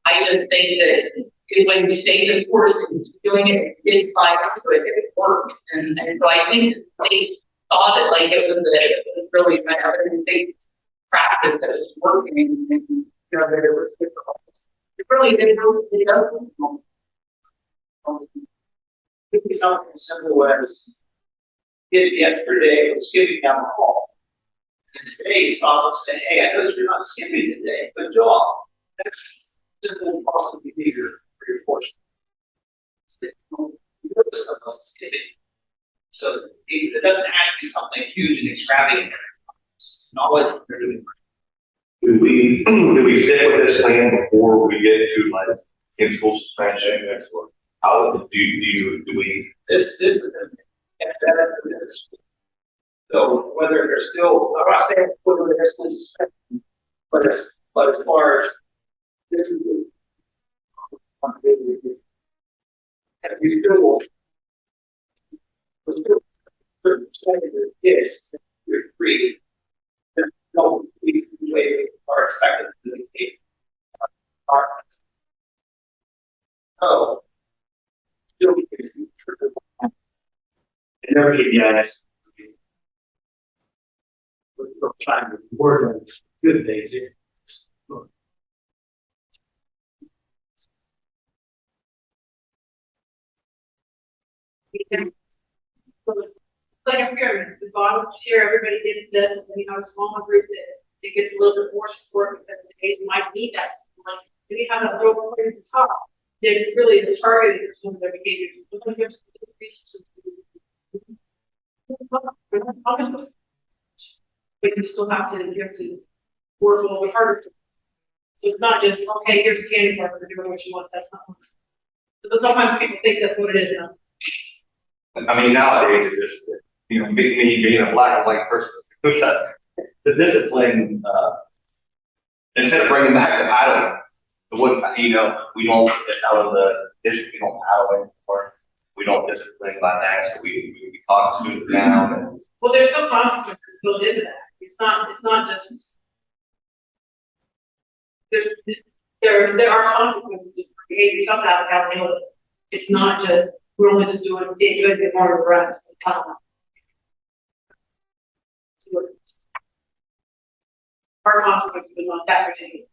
I just think that when you stay the course and doing it, it's like it works, and so I think they thought it like it was really a big practice that was working, and you know that it was difficult. It really did mostly Could be something as simple as yesterday it was skipping down the hall. And today you stop and say, hey, I noticed you're not skipping today. Good job. That's simple positive behavior for your portion. You notice I wasn't skipping. So it doesn't have to be something huge and extravagant. Knowledge they're doing. Do we stick with this plan before we get to like in-school suspension? How do we? This is this. So whether they're still, I'm not saying whether they're still suspended, but as far as this is. And we still. We're still. Certain percentage of kids, you're free. No, we are expected to be. Oh. Still. And never get the eyes. We're trying to work on good things here. Like a pyramid, the bottom tier, everybody gets this, and then you have a smaller group that it gets a little bit more support because they might need that. Like, if you have that little point at the top, that really is targeted for some of their behaviors. But you still have to work a little bit harder. So it's not just, okay, here's a candy bar, for doing what you want, that's not. But sometimes people think that's what it is now. I mean, nowadays, it's just, you know, me being a black and white person, the discipline, instead of bringing back the paddling, the wood, you know, we don't, it's out of the district, we don't paddle anymore. We don't discipline by that, so we talk students down and. Well, there's some consequences built into that. It's not just. There are consequences for behavior. You don't have to handle it. It's not just, we're only just doing a good bit more of the rest. Our consequences are not that particular.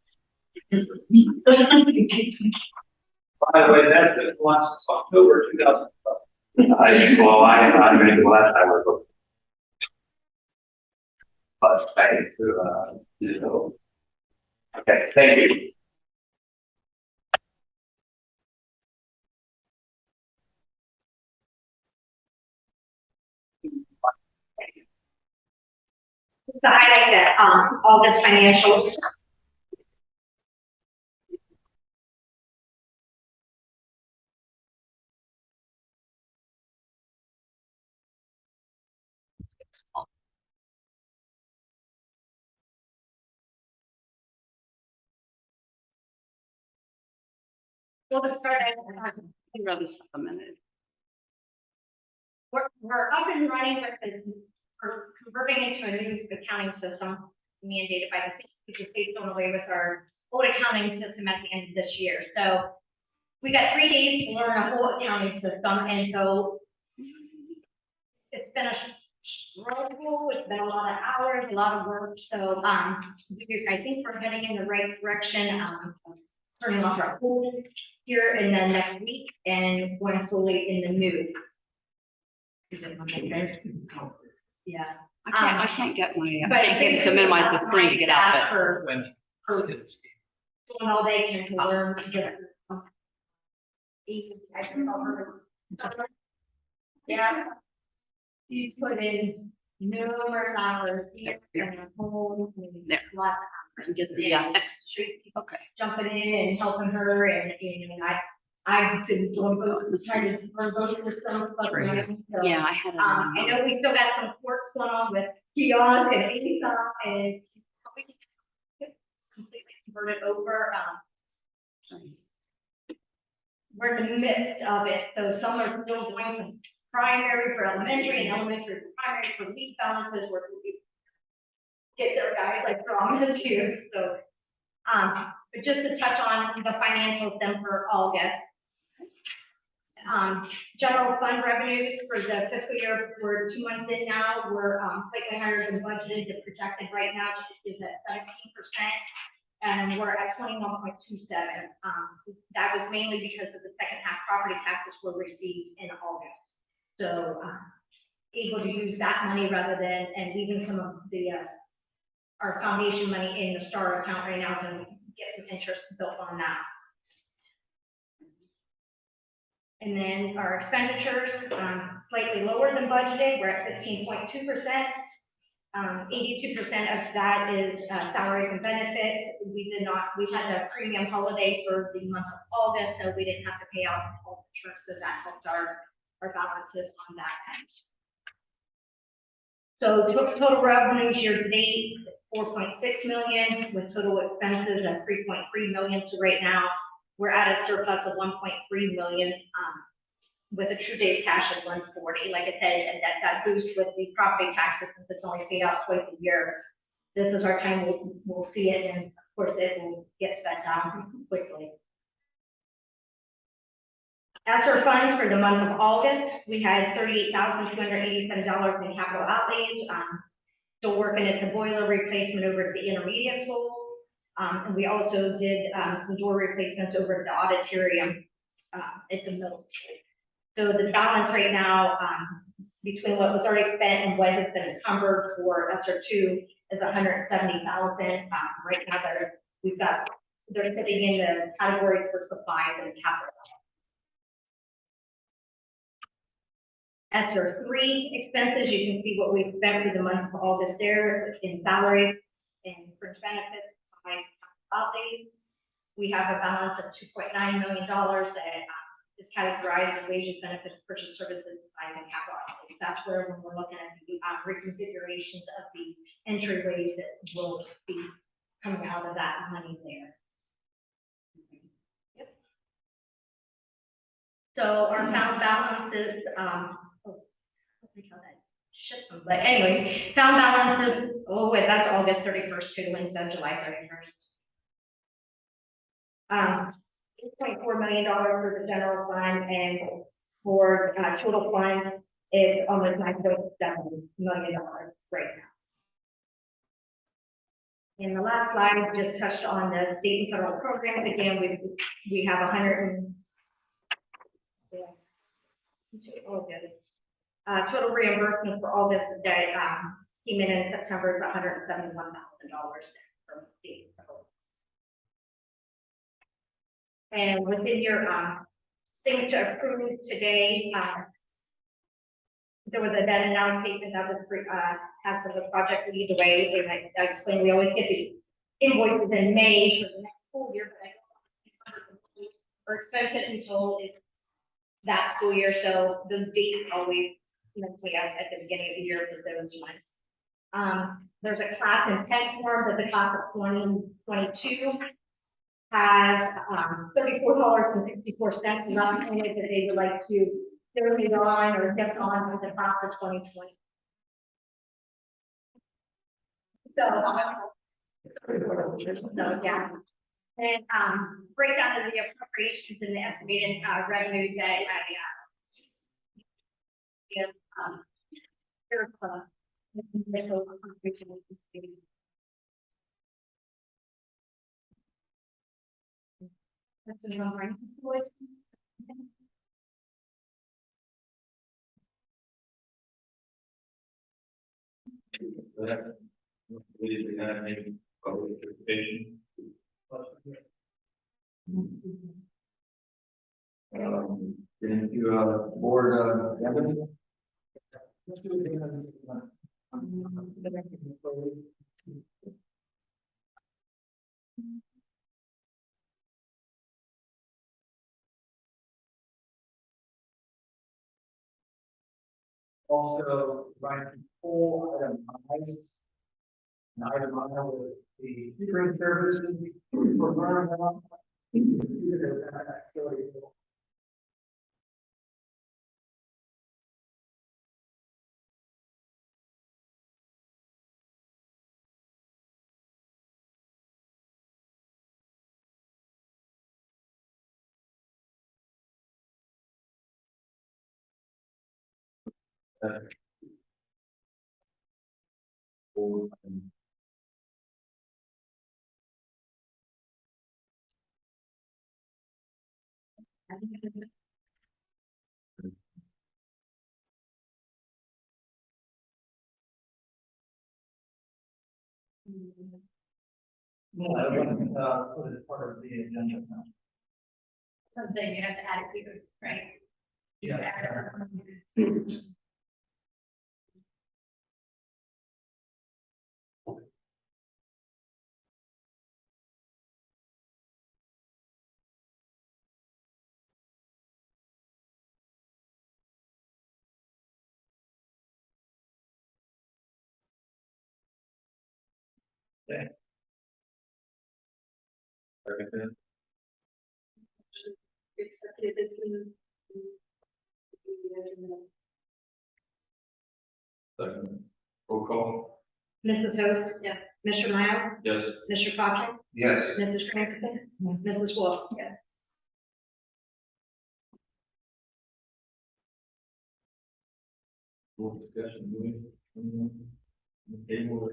By the way, that's been going since October 2012. I made the last time we were. But thank you, you know. Okay, thank you. Just to highlight that, August financials. We'll just start at, I'd rather stop a minute. we're up and running with we're converting into a new accounting system mandated by the state, because the state's going away with our old accounting system at the end of this year. So we got 3 days to learn a whole accounting system, and so it's been a struggle. It's been a lot of hours, a lot of work. So I think we're heading in the right direction. Turning off our hold here and then next week, and going slowly in the move. Yeah. I can't get my, But I can't get to minimize the screen to get out, but. for When. doing all they can to learn to get. I can tell her. Yeah. She's put in numerous hours here and a whole. There. Lots And get the extra. Okay. jumping in and helping her, and I've been doing those, trying to learn those systems. So, Yeah, I had it. I know we still got some quirks going on with kiosk and ASOP, and we can completely convert it over. We're in the midst of it, so some are still doing some primary for elementary and elementary for primary for week balances, where we get their guys like strong this year. So, but just to touch on the financials then for August. General fund revenues for the fiscal year, we're 2 months in now, we're slightly higher than budgeted. The projected right now is at 17%, and we're at 21.27. That was mainly because of the second half property taxes were received in August. So able to use that money rather than, and leaving some of the our foundation money in the STAR account right now to get some interest built on that. And then our expenditures, slightly lower than budgeted. We're at 15.2%. 82% of that is salaries and benefits. We had a premium holiday for the month of August, so we didn't have to pay out all the insurance, so that helped our balances on that end. So total revenues year to date, 4.6 million, with total expenses of 3.3 million. So right now, we're at a surplus of 1.3 million, with a true days cash of 140. Like I said, and that boost with the property taxes, since it's only paid out twice a year. This is our time, we'll see it, and of course, it will get spent down quickly. As for funds for the month of August, we had $38,287 in capital outlays. Still working at the boiler replacement over at the intermediate school. And we also did some door replacements over at the auditorium at the middle school. So the balance right now, between what was already spent and what has been encumbered for ESER 2 is 170,000. Right now, they're sitting in the categories for supplies and capital. ESER 3 expenses, you can see what we spent for the month of August there in salaries and fringe benefits, supplies, outlays. We have a balance of $2.9 million that is categorized as wages, benefits, purchase services, supplies, and capital outlays. That's where when we're looking at the reconfigurations of the entryways that will be coming out of that money there. Yep. So our found balances, but anyways, found balances, oh wait, that's August 31st too, instead of July 31st. $8.4 million for the general fund, and for total funds is almost $9.7 million right now. In the last slide, we just touched on the state and federal programs. Again, we have 100 and total reimbursement for all this that came in September is $171,000 from state and federal. And within your thing to approve today, there was a debt and now statement that was had for the project lead away, and I explained we always get the invoices in May for the next school year, but I don't or expense it until that school year, so those dates always mentally at the beginning of the year for those ones. There's a class intent form that the class of 2022 has $34.64 left in it that they would like to donate on or gift on to the class of 2020. So yeah. And breakdown of the appropriations and the estimated revenue that I give here's the initial appropriation. That's the number. We didn't have any public participation. Then you, board, Devin? Let's do it again. Also, right before item I, with the tutoring services for learning. No, I wasn't, put it as part of the agenda. Something you have to add it to, right? Yeah. Second. Roll call. Mrs. Host? Yeah. Mr. Miles? Yes. Mr. Cochran? Yes. Mrs. Franklin? Mrs. Wolf? Yes. Full discussion, table.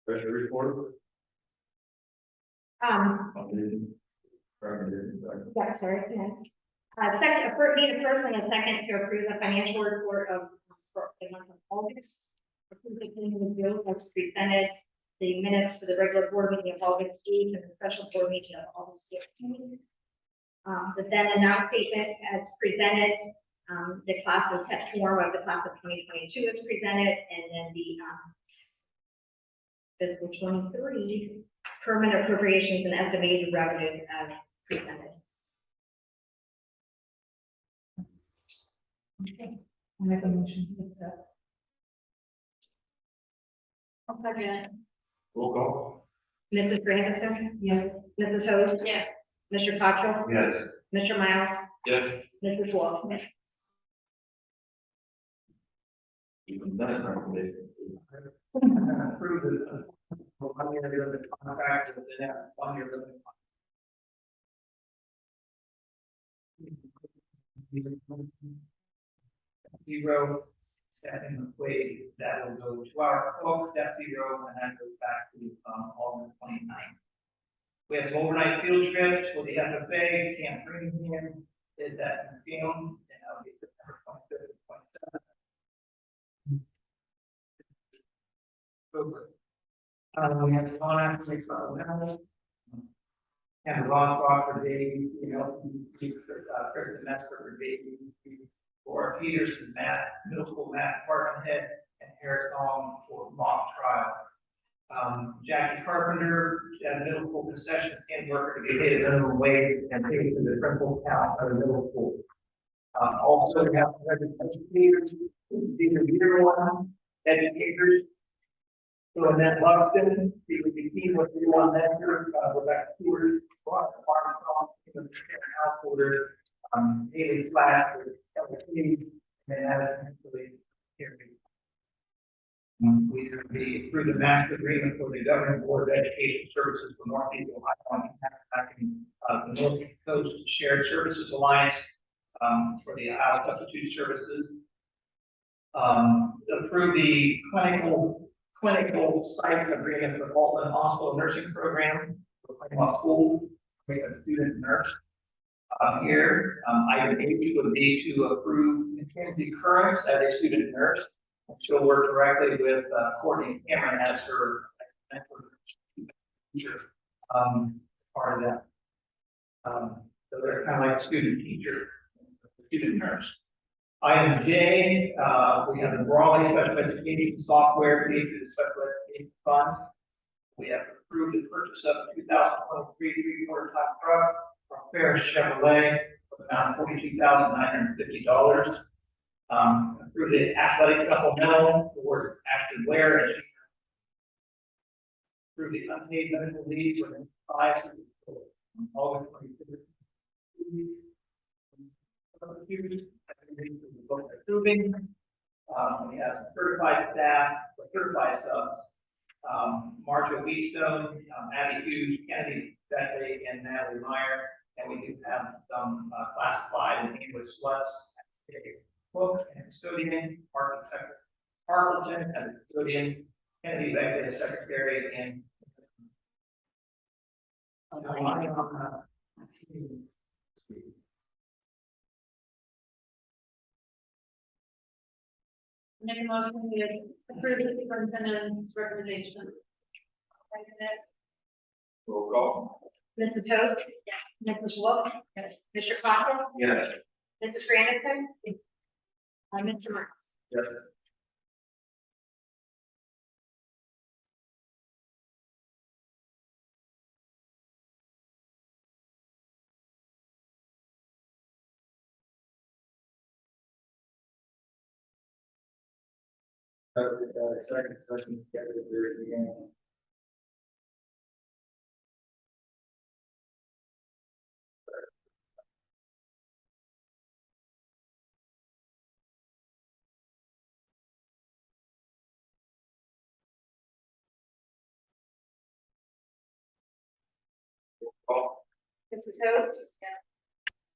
Treasury report. Yeah, sorry, yes. Second, need a first and a second to approve the financial report of, for the month of August. Approve the payment of bills as presented, the minutes to the regular board meeting of August 8th and the special board meeting of August 15th. The then announced statement as presented, the class of test form of the class of 2022 is presented, and then the, fiscal 23 permanent appropriations and estimated revenues as presented. Okay, I'll make a motion to accept. I'll second. Roll call. Mrs. Grandison? Yes. Mrs. Host? Yes. Mr. Cottrell? Yes. Mr. Miles? Yes. Mrs. Wolf? Yes. Even that recommendation. Approve the 1 year limit contract with the 1 year limit. Zero, second wage, that will go to our folks, step zero, and that goes back to, August 29th. We have some overnight field trips for the FFA, Camp Greenham is at museum, and that'll be September 25th and 27th. We have the Ron Academy Supplemental. And the Ron Crawford Days, Kristen Metzger for Days, for Peterson Math, Middle School Math Department Head, and Harris Long for mock trial. Jackie Carpenter, as middle school concession stand worker to be paid a minimum wage and paid to the principal count of the middle school. Also, we have educators, either year one educators. So in that Buxton, we would be key what we want that year, Rebecca Stewart, house order, daily slash, and that is actually here. We would be through the master agreement for the Governing Board of Education Services for Northeast Ohio and the North Coast Shared Services Alliance for the Ohio Substitute Services. Approve the clinical site agreement for Alton Hospital Nursing Program for Claymont School, with a student nurse. Here, item H would be to approve Mackenzie Currents as a student nurse. She'll work directly with Courtney Cameron as her teacher. Part of that. So they're kind of like student teacher, student nurse. Item J, we have the Brawley Special Education Software fee to the Special Education Fund. We have approved the purchase of a 2023 3/4 ton truck from Ferris Chevrolet for about $42,950. Approved the athletic supplemental for Ashton Blair. And approved the unpaid medical leave for the 5 August 25th. Approving. We have some certified staff, certified subs. Marcia Wheatstone, Abby Hughes, Kennedy Beckley, and Natalie Meyer. And we do have some classified and English sluts, cook and custodian, Harlington as a custodian, Kennedy Beckley as secretary, and Make a motion to approve the superintendent's recommendation. Roll call. Mrs. Host? Yes. Mrs. Wolf? Yes. Mr. Cochran? Yes. Mrs. Granderson? Mr. Marks? Yes. Second session, get it there again. Mrs. Host? Yes.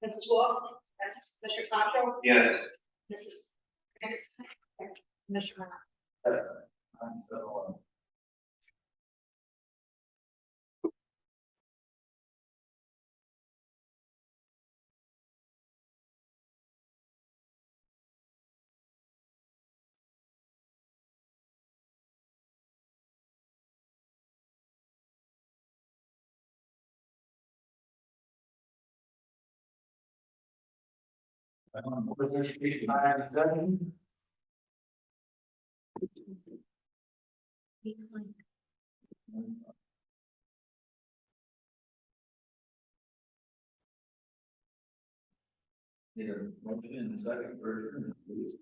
Mrs. Wolf? Yes. Mr. Concho? Yes. Mrs. Anderson? Yes. Mr. Marks? I'm so, with this speech, I have a second. Need a motion in the second version, please.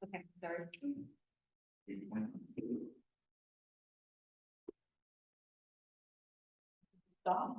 Okay, sorry. Stop.